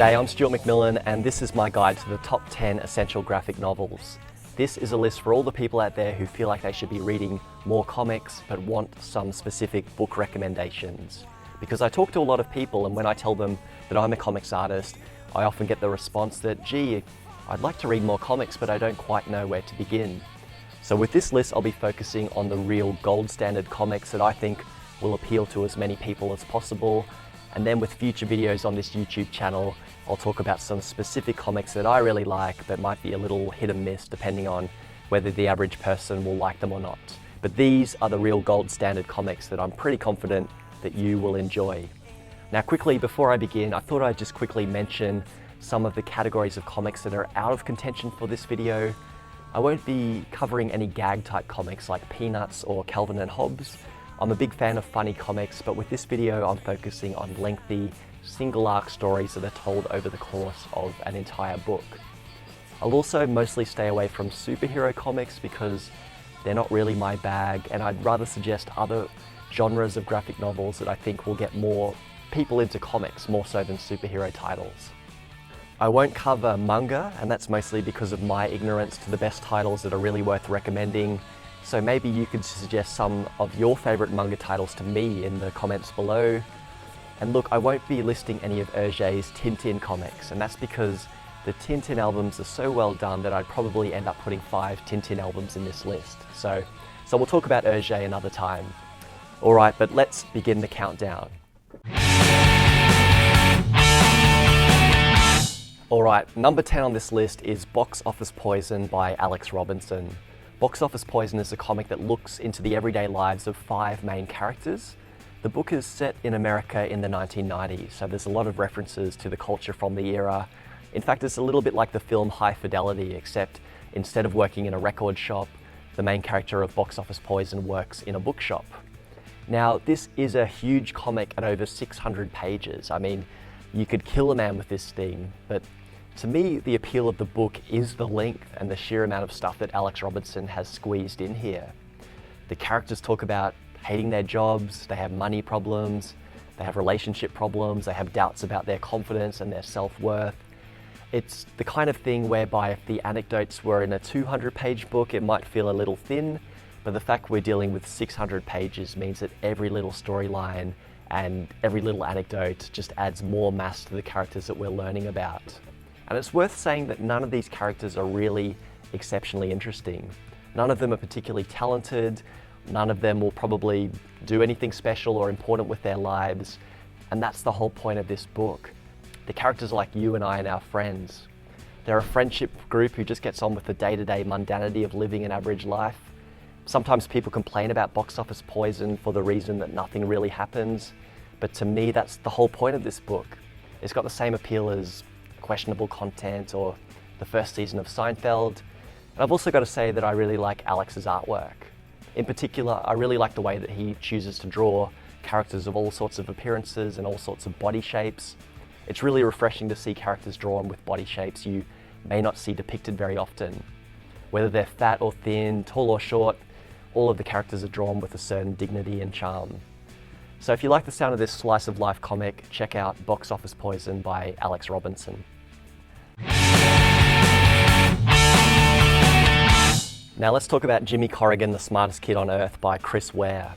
G'day, I'm Stuart McMillen and this is my guide to the top 10 essential graphic novels. This is a list for all the people out there who feel like they should be reading more comics but want some specific book recommendations. Because I talk to a lot of people and when I tell them that I'm a comics artist, I often get the response that, gee, I'd like to read more comics but I don't quite know where to begin. So with this list I'll be focusing on the real gold standard comics that I think will appeal to as many people as possible. And then with future videos on this YouTube channel, I'll talk about some specific comics that I really like that might be a little hit and miss depending on whether the average person will like them or not. But these are the real gold standard comics that I'm pretty confident that you will enjoy. Now quickly, before I begin, I thought I'd just quickly mention some of the categories of comics that are out of contention for this video. I won't be covering any gag type comics like Peanuts or Calvin and Hobbes. I'm a big fan of funny comics, but with this video I'm focusing on lengthy, single arc stories that are told over the course of an entire book. I'll also mostly stay away from superhero comics because they're not really my bag, and I'd rather suggest other genres of graphic novels that I think will get more people into comics, more so than superhero titles. I won't cover manga, and that's mostly because of my ignorance to the best titles that are really worth recommending. So maybe you could suggest some of your favourite manga titles to me in the comments below. And look, I won't be listing any of Hergé's Tintin comics, and that's because the Tintin albums are so well done that I'd probably end up putting 5 Tintin albums in this list. So we'll talk about Hergé another time. Alright, but let's begin the countdown. Alright, number 10 on this list is Box Office Poison by Alex Robinson. Box Office Poison is a comic that looks into the everyday lives of 5 main characters. The book is set in America in the 1990s, so there's a lot of references to the culture from the era. In fact, it's a little bit like the film High Fidelity, except instead of working in a record shop, the main character of Box Office Poison works in a bookshop. Now, this is a huge comic at over 600 pages. I mean, you could kill a man with this thing, but to me, the appeal of the book is the length and the sheer amount of stuff that Alex Robinson has squeezed in here. The characters talk about hating their jobs, they have money problems, they have relationship problems, they have doubts about their confidence and their self-worth. It's the kind of thing whereby if the anecdotes were in a 200-page book, it might feel a little thin, but the fact we're dealing with 600 pages means that every little storyline and every little anecdote just adds more mass to the characters that we're learning about. And it's worth saying that none of these characters are really exceptionally interesting. None of them are particularly talented, none of them will probably do anything special or important with their lives, and that's the whole point of this book. The characters are like you and I and our friends. They're a friendship group who just gets on with the day-to-day mundanity of living an average life. Sometimes people complain about Box Office Poison for the reason that nothing really happens, but to me that's the whole point of this book. It's got the same appeal as questionable content or the first season of Seinfeld. And I've also got to say that I really like Alex's artwork. In particular, I really like the way that he chooses to draw characters of all sorts of appearances and all sorts of body shapes. It's really refreshing to see characters drawn with body shapes you may not see depicted very often. Whether they're fat or thin, tall or short, all of the characters are drawn with a certain dignity and charm. So if you like the sound of this slice of life comic, check out Box Office Poison by Alex Robinson. Now let's talk about Jimmy Corrigan, the Smartest Kid on Earth by Chris Ware.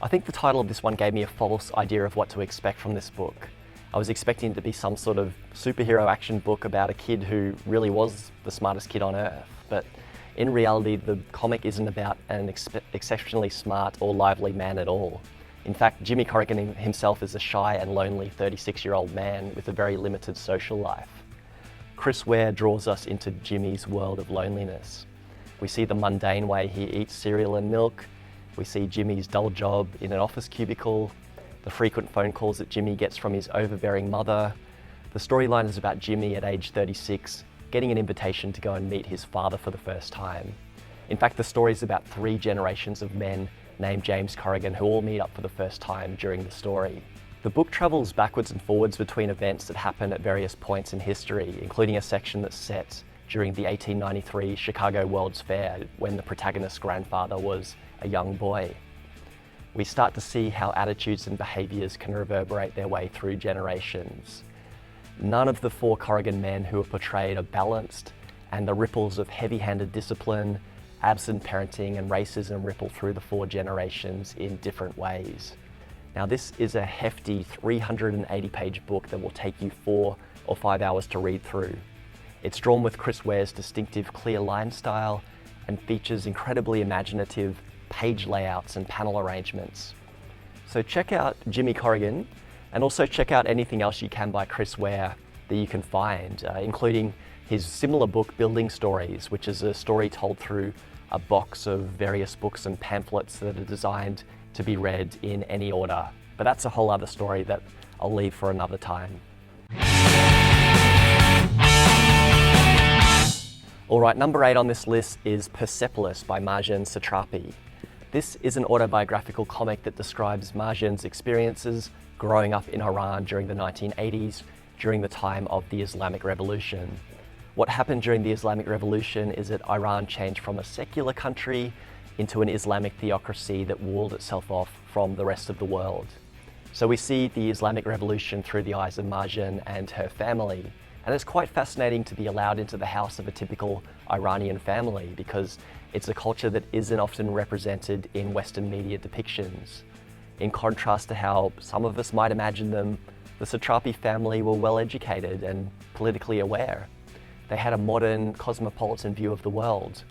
I think the title of this one gave me a false idea of what to expect from this book. I was expecting it to be some sort of superhero action book about a kid who really was the smartest kid on Earth, but in reality the comic isn't about an exceptionally smart or lively man at all. In fact, Jimmy Corrigan himself is a shy and lonely 36-year-old man with a very limited social life. Chris Ware draws us into Jimmy's world of loneliness. We see the mundane way he eats cereal and milk, we see Jimmy's dull job in an office cubicle, the frequent phone calls that Jimmy gets from his overbearing mother. The storyline is about Jimmy at age 36 getting an invitation to go and meet his father for the first time. In fact, the story is about 3 generations of men named James Corrigan who all meet up for the first time during the story. The book travels backwards and forwards between events that happen at various points in history, including a section that's set during the 1893 Chicago World's Fair when the protagonist's grandfather was a young boy. We start to see how attitudes and behaviours can reverberate their way through generations. None of the four Corrigan men who are portrayed are balanced, and the ripples of heavy-handed discipline, absent parenting and racism ripple through the four generations in different ways. Now this is a hefty 380-page book that will take you 4 or 5 hours to read through. It's drawn with Chris Ware's distinctive clear line style and features incredibly imaginative page layouts and panel arrangements. So check out Jimmy Corrigan, and also check out anything else you can by Chris Ware that you can find, including his similar book, Building Stories, which is a story told through a box of various books and pamphlets that are designed to be read in any order. But that's a whole other story that I'll leave for another time. All right, number 8 on this list is Persepolis by Marjane Satrapi. This is an autobiographical comic that describes Marjane's experiences growing up in Iran during the 1980s, during the time of the Islamic Revolution. What happened during the Islamic Revolution is that Iran changed from a secular country into an Islamic theocracy that walled itself off from the rest of the world. So we see the Islamic Revolution through the eyes of Marjane and her family. And it's quite fascinating to be allowed into the house of a typical Iranian family, because it's a culture that isn't often represented in Western media depictions. In contrast to how some of us might imagine them, the Satrapi family were well educated and politically aware. They had a modern, cosmopolitan view of the world.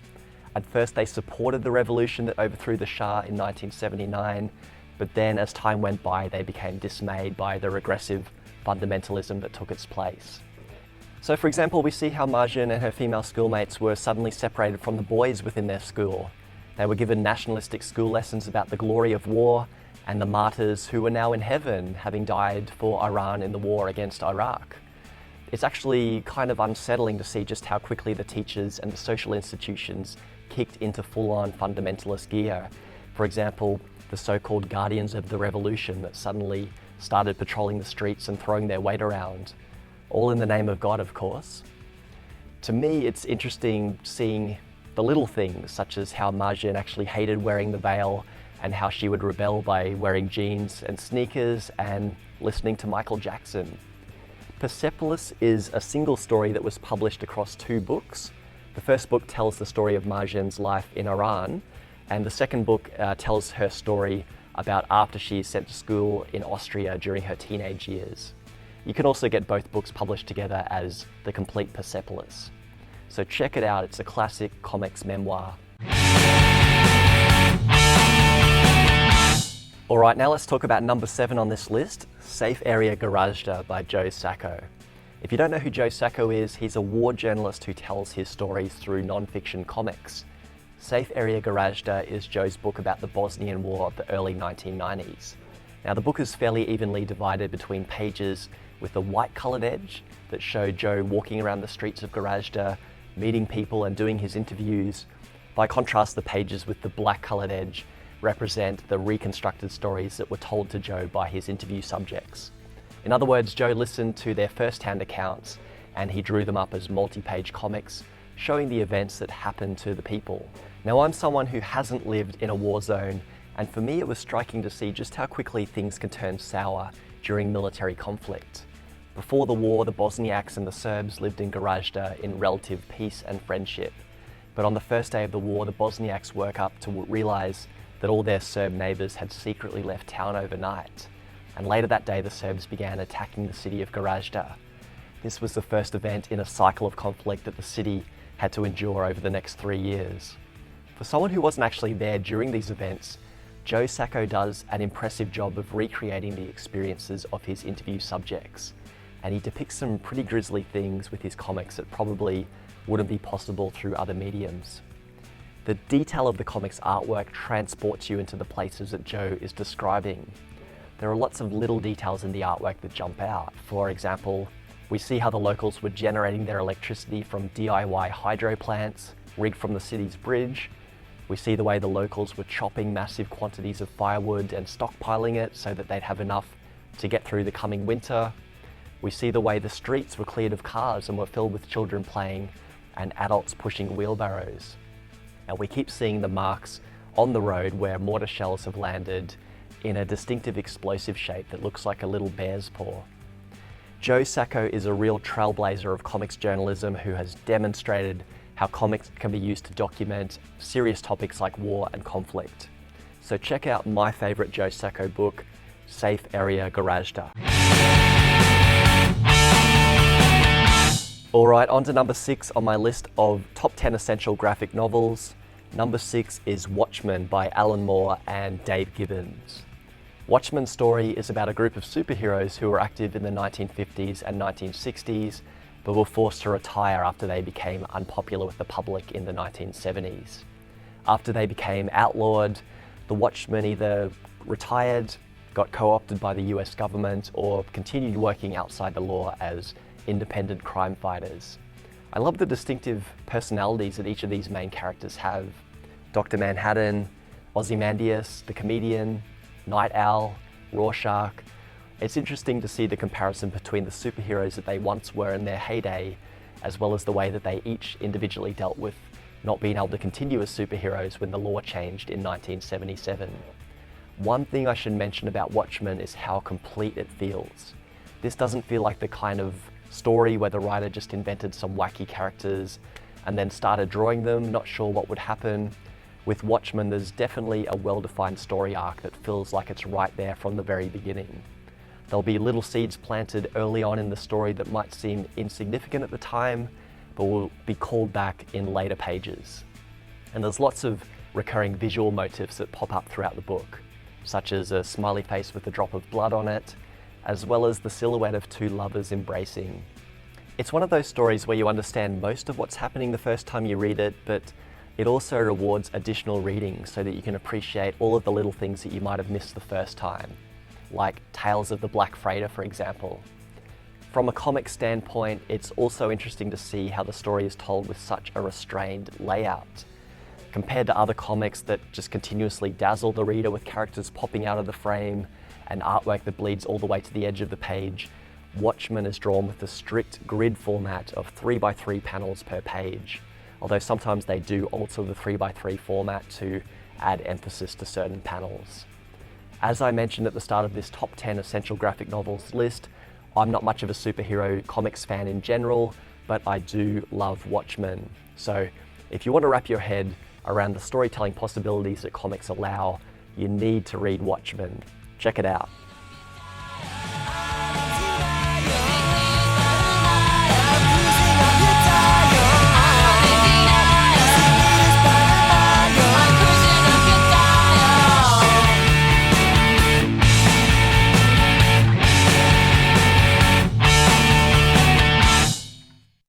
At first they supported the revolution that overthrew the Shah in 1979, but then as time went by they became dismayed by the regressive fundamentalism that took its place. So for example, we see how Marjane and her female schoolmates were suddenly separated from the boys within their school. They were given nationalistic school lessons about the glory of war and the martyrs who were now in heaven, having died for Iran in the war against Iraq. It's actually kind of unsettling to see just how quickly the teachers and the social institutions kicked into full-on fundamentalist gear. For example, the so-called guardians of the revolution that suddenly started patrolling the streets and throwing their weight around. All in the name of God, of course. To me, it's interesting seeing the little things, such as how Marjane actually hated wearing the veil and how she would rebel by wearing jeans and sneakers and listening to Michael Jackson. Persepolis is a single story that was published across 2 books. The first book tells the story of Marjane's life in Iran, and the second book tells her story about after she is sent to school in Austria during her teenage years. You can also get both books published together as The Complete Persepolis. So check it out, it's a classic comics memoir. All right, now let's talk about number 7 on this list, Safe Area Goražde by Joe Sacco. If you don't know who Joe Sacco is, he's a war journalist who tells his stories through non-fiction comics. Safe Area Goražde is Joe's book about the Bosnian War of the early 1990s. Now the book is fairly evenly divided between pages with a white-coloured edge that show Joe walking around the streets of Goražde, meeting people and doing his interviews. By contrast, the pages with the black-coloured edge represent the reconstructed stories that were told to Joe by his interview subjects. In other words, Joe listened to their first-hand accounts and he drew them up as multi-page comics, showing the events that happened to the people. Now I'm someone who hasn't lived in a war zone, and for me it was striking to see just how quickly things can turn sour during military conflict. Before the war, the Bosniaks and the Serbs lived in Goražde in relative peace and friendship. But on the first day of the war, the Bosniaks woke up to realize that all their Serb neighbors had secretly left town overnight. And later that day, the Serbs began attacking the city of Goražde. This was the first event in a cycle of conflict that the city had to endure over the next 3 years. For someone who wasn't actually there during these events, Joe Sacco does an impressive job of recreating the experiences of his interview subjects. And he depicts some pretty grisly things with his comics that probably wouldn't be possible through other mediums. The detail of the comics artwork transports you into the places that Joe is describing. There are lots of little details in the artwork that jump out. For example, we see how the locals were generating their electricity from DIY hydro plants rigged from the city's bridge. We see the way the locals were chopping massive quantities of firewood and stockpiling it so that they'd have enough to get through the coming winter. We see the way the streets were cleared of cars and were filled with children playing and adults pushing wheelbarrows. And we keep seeing the marks on the road where mortar shells have landed in a distinctive explosive shape that looks like a little bear's paw. Joe Sacco is a real trailblazer of comics journalism who has demonstrated how comics can be used to document serious topics like war and conflict. So check out my favourite Joe Sacco book, Safe Area Goražde. Alright, on to number 6 on my list of top 10 essential graphic novels. Number 6 is Watchmen by Alan Moore and Dave Gibbons. Watchmen's story is about a group of superheroes who were active in the 1950s and 1960s, but were forced to retire after they became unpopular with the public in the 1970s. After they became outlawed, the Watchmen either retired, got co-opted by the US government, or continued working outside the law as independent crime fighters. I love the distinctive personalities that each of these main characters have. Dr. Manhattan, Ozymandias, the comedian, Night Owl, Rorschach. It's interesting to see the comparison between the superheroes that they once were in their heyday, as well as the way that they each individually dealt with not being able to continue as superheroes when the law changed in 1977. One thing I should mention about Watchmen is how complete it feels. This doesn't feel like the kind of story where the writer just invented some wacky characters and then started drawing them, not sure what would happen. With Watchmen, there's definitely a well-defined story arc that feels like it's right there from the very beginning. There'll be little seeds planted early on in the story that might seem insignificant at the time, but will be called back in later pages. And there's lots of recurring visual motifs that pop up throughout the book, such as a smiley face with a drop of blood on it, as well as the silhouette of two lovers embracing. It's one of those stories where you understand most of what's happening the first time you read it, but it also rewards additional reading so that you can appreciate all of the little things that you might have missed the first time, like Tales of the Black Freighter, for example. From a comic standpoint, it's also interesting to see how the story is told with such a restrained layout. Compared to other comics that just continuously dazzle the reader with characters popping out of the frame and artwork that bleeds all the way to the edge of the page, Watchmen is drawn with a strict grid format of 3x3 panels per page, although sometimes they do alter the 3x3 format to add emphasis to certain panels. As I mentioned at the start of this top 10 essential graphic novels list, I'm not much of a superhero comics fan in general, but I do love Watchmen. So if you want to wrap your head around the storytelling possibilities that comics allow, you need to read Watchmen. Check it out.